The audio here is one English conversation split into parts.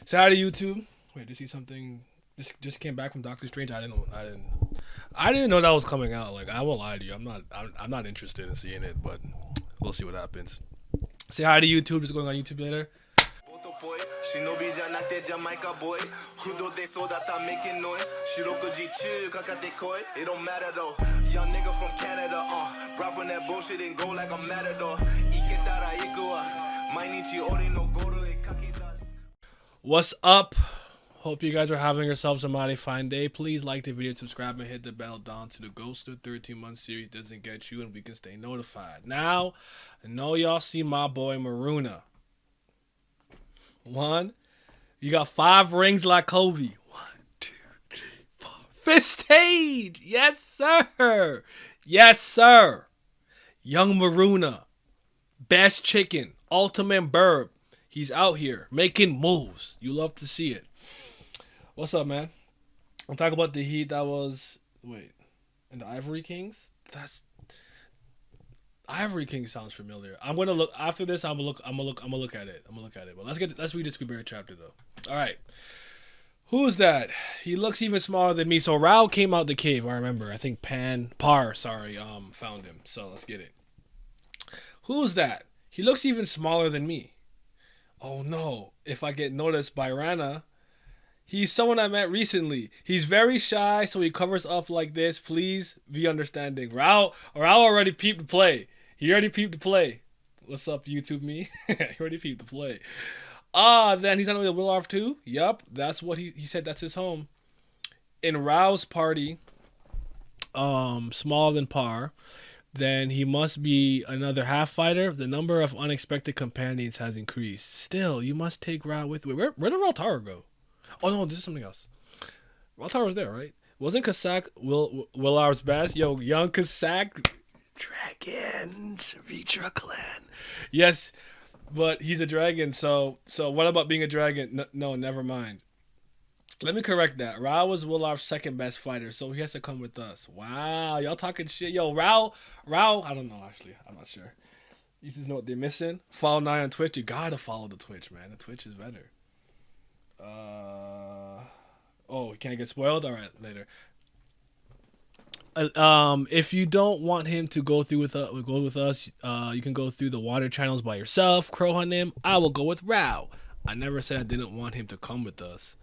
Say hi to YouTube. Wait, did you see something? Just came back from Doctor Strange. I didn't know that was coming out. Like I won't lie to you. I'm not interested in seeing it, but we'll see what happens. Say hi to YouTube. Just going on YouTube later. 忍びじゃなくてジャマイカボーイ不動で育った making noise 四六時中かかってこい It don't matter though Young nigga from Canada Rap from that bullshit and go like a matador 行けたら行くわ毎日俺のゴールへ書き出す What's up? Hope you guys are having yourselves a mighty fine day. Please like the video, subscribe, and hit the bell down to the Ghost of 13-month series doesn't get you and we can stay notified. Now, I know y'all see my boy Maruna. One, you got 5 rings like Kobe. 1, 2, 3, 4. 5th stage. Yes, sir. Yes, sir. Young Maruna. Best chicken. Ultimate burb. He's out here making moves. You love to see it. What's up, man? I'm talking about the Heat that was... Wait. And the Ivory Kings? That's... Ivory King sounds familiar. I'm gonna look after this. I'm gonna look at it. But let's read this Kubera chapter though. All right. Who's that? He looks even smaller than me. So Rao came out the cave. I remember. I think Par. Found him. So let's get it. Who's that? He looks even smaller than me. Oh no! If I get noticed by Rana, he's someone I met recently. He's very shy, so he covers up like this. Please be understanding. Rao already peeped the play. He already peeped the play. What's up, YouTube me? He already peeped the play. Then he's on the Willarf too? Yup, that's what he said that's his home. In Rao's party, smaller than Par, then he must be another half fighter. The number of unexpected companions has increased. Still, you must take Rao with you. Where did Raltara go? Oh no, this is something else. Raltara was there, right? Wasn't Kasak Willar's best? Yo, young Kasak, dragons, Vitra clan. Yes, but he's a dragon. So what about being a dragon? No, never mind. Let me correct that. Rao was Willar's second best fighter, so he has to come with us. Wow, y'all talking shit. Yo, Rao. I don't know actually. I'm not sure. You just know what they're missing. Follow Nye on Twitch. You gotta follow the Twitch, man. The Twitch is better. Oh, you can't get spoiled? Alright, later. If you don't want him to go with us, you can go through the water channels by yourself. Crow on him. I will go with Rao. I never said I didn't want him to come with us.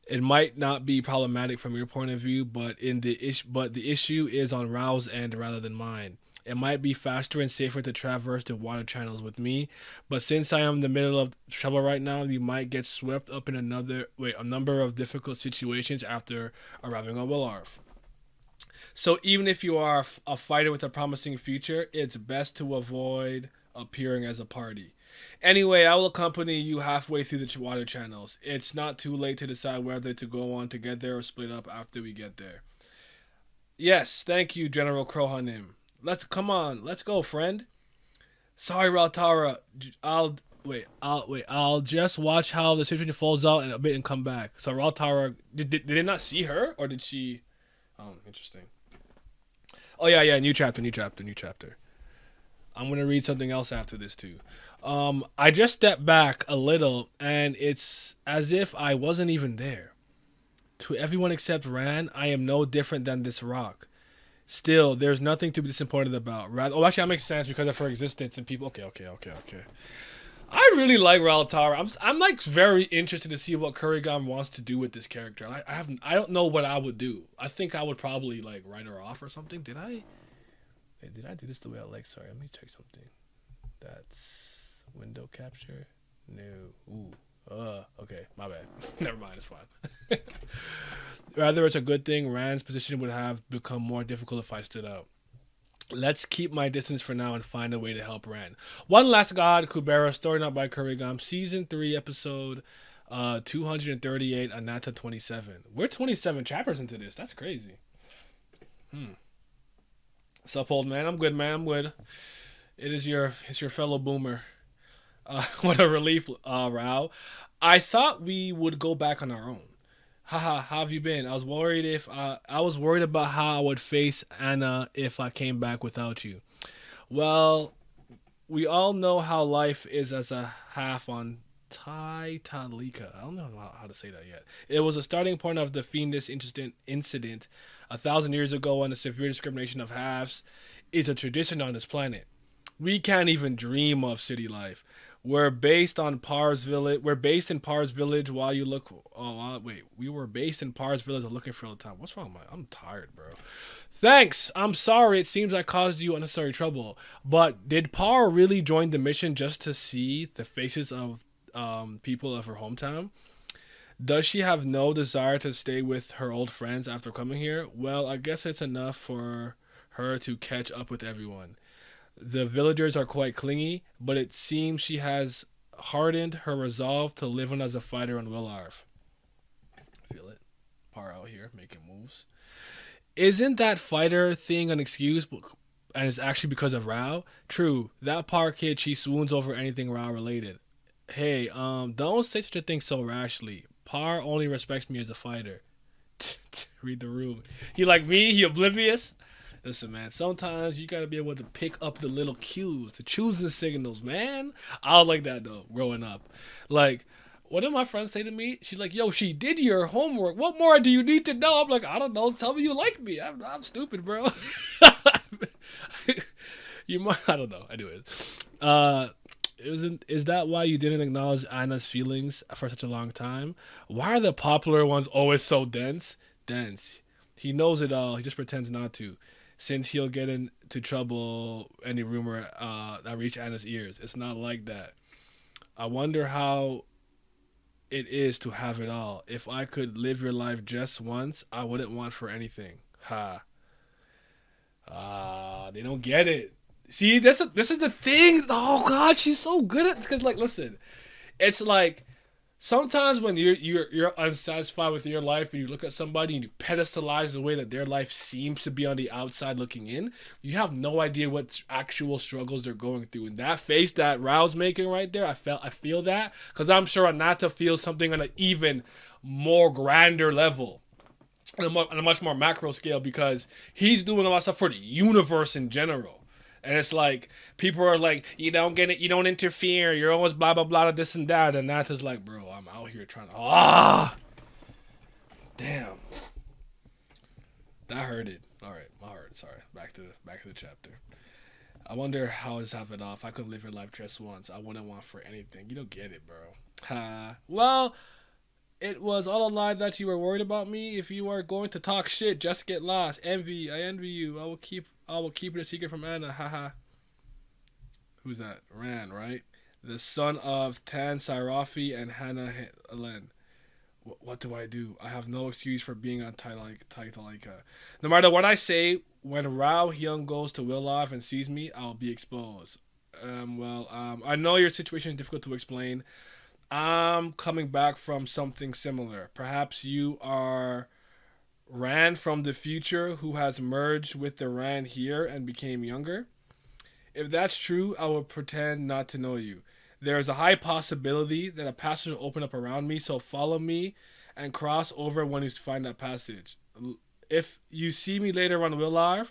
It might not be problematic from your point of view, but the issue is on Rao's end rather than mine. It might be faster and safer to traverse the water channels with me, but since I am in the middle of trouble right now, you might get swept up in a number of difficult situations after arriving on Willarf. So even if you are a fighter with a promising future, it's best to avoid appearing as a party. Anyway, I will accompany you halfway through the water channels. It's not too late to decide whether to go on together or split up after we get there. Yes, thank you, General Krohanim. Let's go, friend. Sorry, Raltara. I'll just watch how the situation folds out in a bit and come back. So Raltara, did they not see her or did she? Oh, interesting. Oh yeah, new chapter. I'm gonna read something else after this too. I just stepped back a little and it's as if I wasn't even there. To everyone except Ran, I am no different than this rock. Still, there's nothing to be disappointed about. Actually, that makes sense because of her existence and people. Okay. I really like Raltara. I'm like very interested to see what Kurigam wants to do with this character. I don't know what I would do. I think I would probably like write her off or something. Did I do this the way I like? Sorry, let me check something. That's window capture. No. Ooh. Okay, my bad. Never mind, it's fine. Rather, it's a good thing. Rand's position would have become more difficult if I stood out. Let's keep my distance for now and find a way to help Rand. One Last God, Kubera, story not by Kurigam, Season 3, Episode 238, Ananta 27. We're 27 chapters into this. That's crazy. Sup, old man? I'm good, man. I'm good. It's your fellow boomer. What a relief, Rao. I thought we would go back on our own. Haha, how have you been? I was worried about how I would face Anna if I came back without you. Well, we all know how life is as a half on Talika. I don't know how to say that yet. It was a starting point of the fiendish incident 1,000 years ago when the severe discrimination of halves is a tradition on this planet. We can't even dream of city life. We're based in Par's village. While you look, wait, we were based in Par's village. Looking for all the time. What's wrong, man? I'm tired, bro. Thanks. I'm sorry. It seems I caused you unnecessary trouble. But did Par really join the mission just to see the faces of people of her hometown? Does she have no desire to stay with her old friends after coming here? Well, I guess it's enough for her to catch up with everyone. The villagers are quite clingy, but it seems she has hardened her resolve to live on as a fighter on Willarv. Feel it. Par out here making moves. Isn't that fighter thing an excuse and it's actually because of Rao? True, that Par kid, she swoons over anything Rao related. Hey, don't say such a thing so rashly. Par only respects me as a fighter. Read the room. He like me, he oblivious. Listen, man, sometimes you gotta be able to pick up the little cues, the choosing signals, man. I was like that, though, growing up. Like, what did my friends say to me? She's like, yo, she did your homework. What more do you need to know? I'm like, I don't know. Tell me you like me. I'm stupid, bro. You might, I don't know. Anyways. Is that why you didn't acknowledge Anna's feelings for such a long time? Why are the popular ones always so dense? Dense. He knows it all. He just pretends not to. Since he'll get into trouble any rumor that reach Anna's ears. It's not like that. I wonder how it is to have it all. If I could live your life just once, I wouldn't want for anything. Ha. They don't get it. See, this is the thing. Oh God, she's so good at, because like, listen, it's like sometimes when you're unsatisfied with your life and you look at somebody and you pedestalize the way that their life seems to be on the outside looking in, you have no idea what actual struggles they're going through. And that face that Rao's making right there, I feel that, because I'm sure Ananta feels something on an even more grander level, on a much more macro scale, because he's doing a lot of stuff for the universe in general. And it's like, people are like, you don't get it, you don't interfere, you're always blah, blah, blah, this and that. And that's just like, bro, I'm out here trying to, damn. That hurted. All right, my heart, sorry. Back to the chapter. I wonder how to have it off. I could live your life just once. I wouldn't want for anything. You don't get it, bro. Well, it was all a lie that you were worried about me. If you are going to talk shit, just get lost. I envy you. I will keep it a secret from Anna. Haha. Who's that? Ran, right? The son of Tan Sairafi and Hannah Alen. What do I do? I have no excuse for being on Taitalaika. No matter what I say, when Rao Hyung goes to Willoff and sees me, I'll be exposed. I know your situation is difficult to explain. I'm coming back from something similar. Perhaps you are Ran from the future who has merged with the Ran here and became younger. If that's true, I will pretend not to know you. There is a high possibility that a passage will open up around me, so follow me and cross over when you find that passage. If you see me later on Willarv,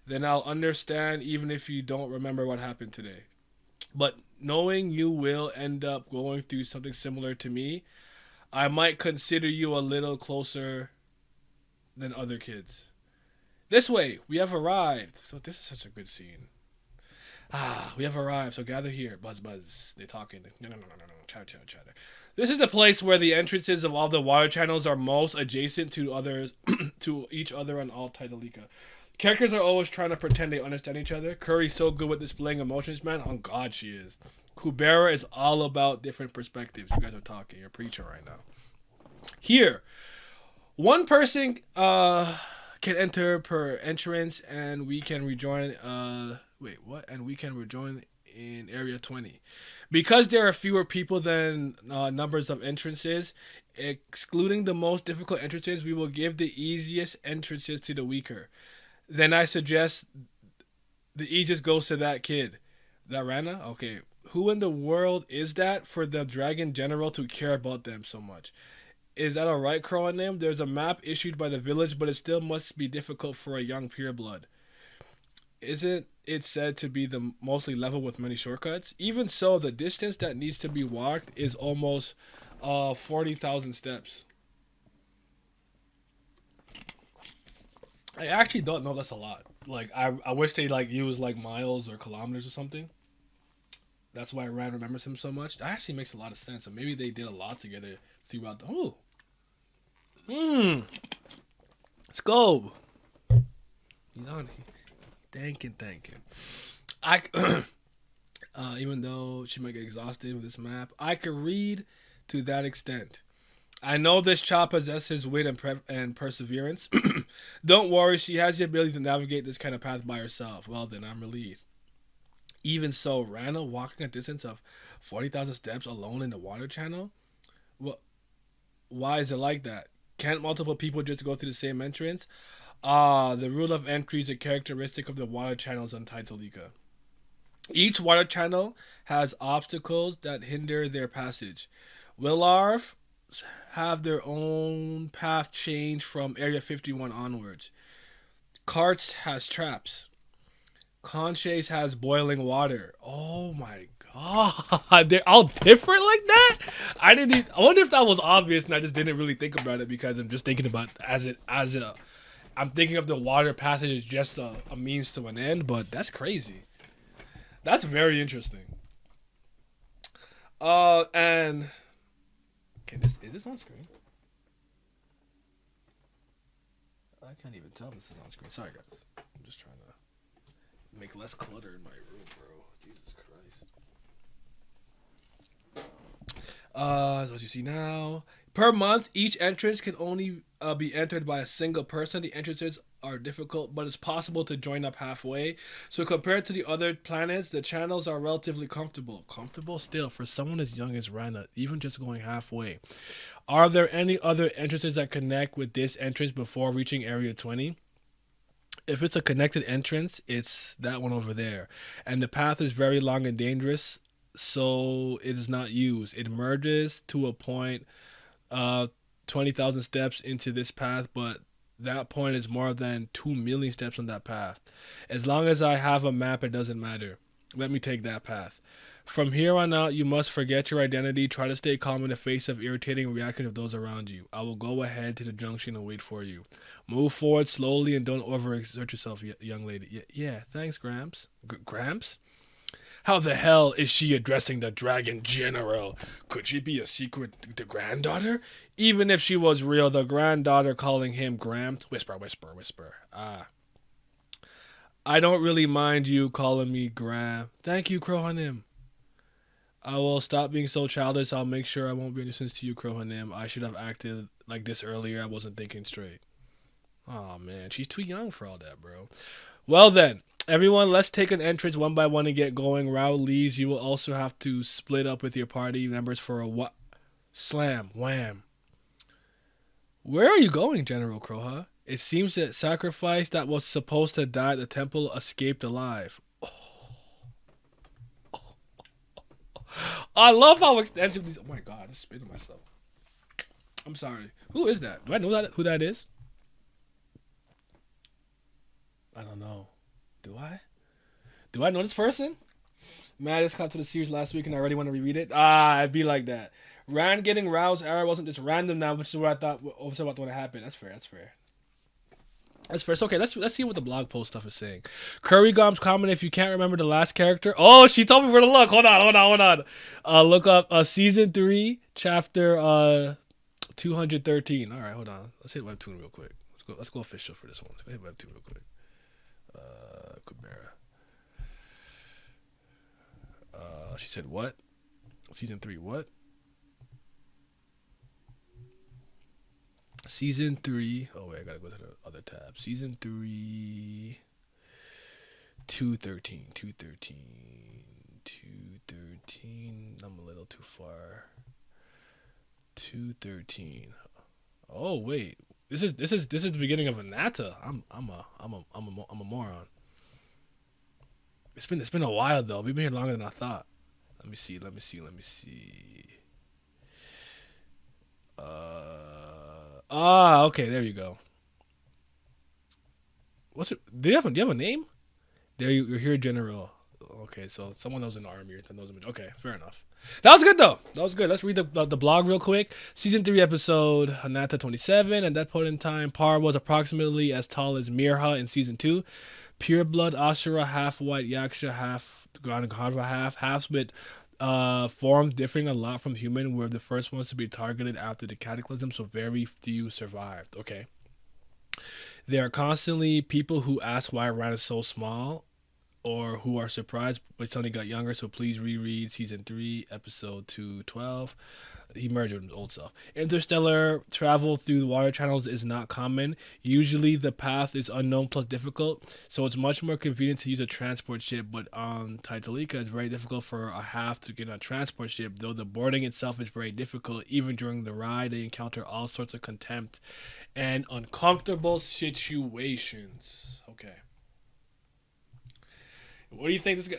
then I'll understand even if you don't remember what happened today. But knowing you will end up going through something similar to me, I might consider you a little closer than other kids. This way, we have arrived. So this is such a good scene. We have arrived, so gather here. Buzz, buzz. They're talking. No. Chatter. This is the place where the entrances of all the water channels are most adjacent to others, to each other on all Taidalika. Characters are always trying to pretend they understand each other. Curry's so good with displaying emotions, man. On God, she is. Kubera is all about different perspectives. You guys are talking. You're preaching right now. Here, one person can enter per entrance, and we can rejoin. And we can rejoin in area 20. Because there are fewer people than numbers of entrances, excluding the most difficult entrances, we will give the easiest entrances to the weaker. Then I suggest the easiest goes to that kid. That Rana? Okay. Who in the world is that for the Dragon General to care about them so much? Is that alright, Crow and them? There's a map issued by the village, but it still must be difficult for a young pureblood. Isn't it's said to be the mostly level with many shortcuts. Even so, the distance that needs to be walked is almost 40,000 steps. I actually don't know that's a lot. Like I wish they like use like miles or kilometers or something. That's why Rand remembers him so much. That actually makes a lot of sense. So maybe they did a lot together throughout the. Oh, let's go. He's on. Thank you. I even though she might get exhausted with this map, I could read to that extent. I know this child possesses wit and perseverance. Don't worry, she has the ability to navigate this kind of path by herself. Well, then I'm relieved. Even so, Rana walking a distance of 40,000 steps alone in the water channel? Well, why is it like that? Can't multiple people just go through the same entrance? The rule of entry is a characteristic of the water channels on Titleika. Each water channel has obstacles that hinder their passage. Willarv have their own path change from Area 51 onwards. Karts has traps. Conchase has boiling water. Oh my god, they're all different like that. I didn't. I wonder if that was obvious, and I just didn't really think about it because I'm just thinking about as a. I'm thinking of the water passage as just a means to an end, but that's crazy. That's very interesting. And is this on screen? I can't even tell this is on screen. Sorry, guys. I'm just trying to make less clutter in my room, bro. Jesus Christ. So what you see now. Per month, each entrance can only be entered by a single person. The entrances are difficult, but it's possible to join up halfway. So compared to the other planets, the channels are relatively comfortable. Comfortable still for someone as young as Rana, even just going halfway. Are there any other entrances that connect with this entrance before reaching Area 20? If it's a connected entrance, it's that one over there. And the path is very long and dangerous, so it is not used. It merges to a point 20,000 steps into this path, but that point is more than 2 million steps on that path. As long as I have a map, it doesn't matter. Let me take that path. From here on out, you must forget your identity. Try to stay calm in the face of irritating reactions of those around you. I will go ahead to the junction and wait for you. Move forward slowly and don't overexert yourself, young lady. Yeah, thanks, Gramps. Gramps? How the hell is she addressing the Dragon General? Could she be a secret the granddaughter? Even if she was real, the granddaughter calling him Gramps? Whisper, whisper, whisper. I don't really mind you calling me Gram. Thank you, Crohanim. I will stop being so childish. I'll make sure I won't be a nuisance to you, Crohanim. I should have acted like this earlier. I wasn't thinking straight. Oh, man. She's too young for all that, bro. Well, then. Everyone, let's take an entrance one by one and get going. Leez, you will also have to split up with your party members for a slam, wham. Where are you going, General Kroha? It seems that sacrifice that was supposed to die at the temple escaped alive. I love how extensive these. Oh my god, I'm spitting myself. I'm sorry. Who is that? Do I know who that is? I don't know. Do I? Do I know this person? Man, I just got to the series last week and I already want to reread it. It'd be like that. Rand getting roused era wasn't just random now, which is what I thought was about to happen. That's fair. That's fair. So, okay, let's see what the blog post stuff is saying. Curry Gom's comment if you can't remember the last character. Oh, she told me where to look. Hold on. Look up season 3, chapter 213. All right, hold on. Let's hit Webtoon real quick. Let's go official for this one. Let's go hit Webtoon real quick. Kubera. She said what? Season 3 what? Season 3. Oh wait, I gotta go to the other tab. Season 3. 213. 213. I'm a little too far. 213. Oh wait. This is the beginning of Ananta. I'm a moron. It's been a while though. We've been here longer than I thought. Let me see. Okay, there you go. What's it? Do you have a name? There you're here, General. Okay, so someone knows in the army or knows. Okay, fair enough. That was good though. That was good. Let's read the blog real quick. Season 3 episode Ananta 27. At that point in time, Par was approximately as tall as Mirha in season 2. Pure blood Asura, half white Yaksha, half Ganagharva, halves with forms differing a lot from human, were the first ones to be targeted after the cataclysm, so very few survived. Okay. There are constantly people who ask why Ryan is so small or who are surprised but suddenly got younger, so please reread season 3, episode 212. He merged with his old self. Interstellar travel through the water channels is not common. Usually the path is unknown plus difficult, so it's much more convenient to use a transport ship, but on Titanic it's very difficult for a half to get on a transport ship, though the boarding itself is very difficult. Even during the ride, they encounter all sorts of contempt and uncomfortable situations. Okay. What do you think this guy...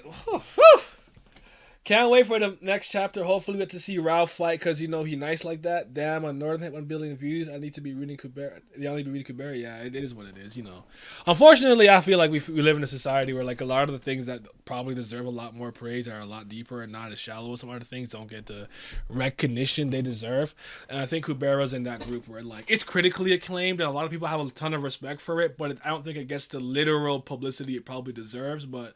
Can't wait for the next chapter. Hopefully we get to see Ralph fight because, you know, he nice like that. Damn, on Northern hit 1 billion views. I need to be reading Kubera. I need to be reading Kubera. Yeah, it is what it is, you know. Unfortunately, I feel like we live in a society where, like, a lot of the things that probably deserve a lot more praise are a lot deeper and not as shallow as some other things don't get the recognition they deserve. And I think Kubera's in that group where, like, it's critically acclaimed and a lot of people have a ton of respect for it, but I don't think it gets the literal publicity it probably deserves, but...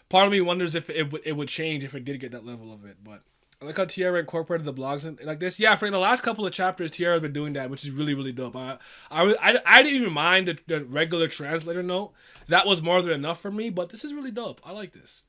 Part of me wonders if it would change if it did get that level of it. But I like how Tierra incorporated the blogs and like this. Yeah, for the last couple of chapters, Tierra's been doing that, which is really, really dope. I didn't even mind the regular translator note. That was more than enough for me, but this is really dope. I like this.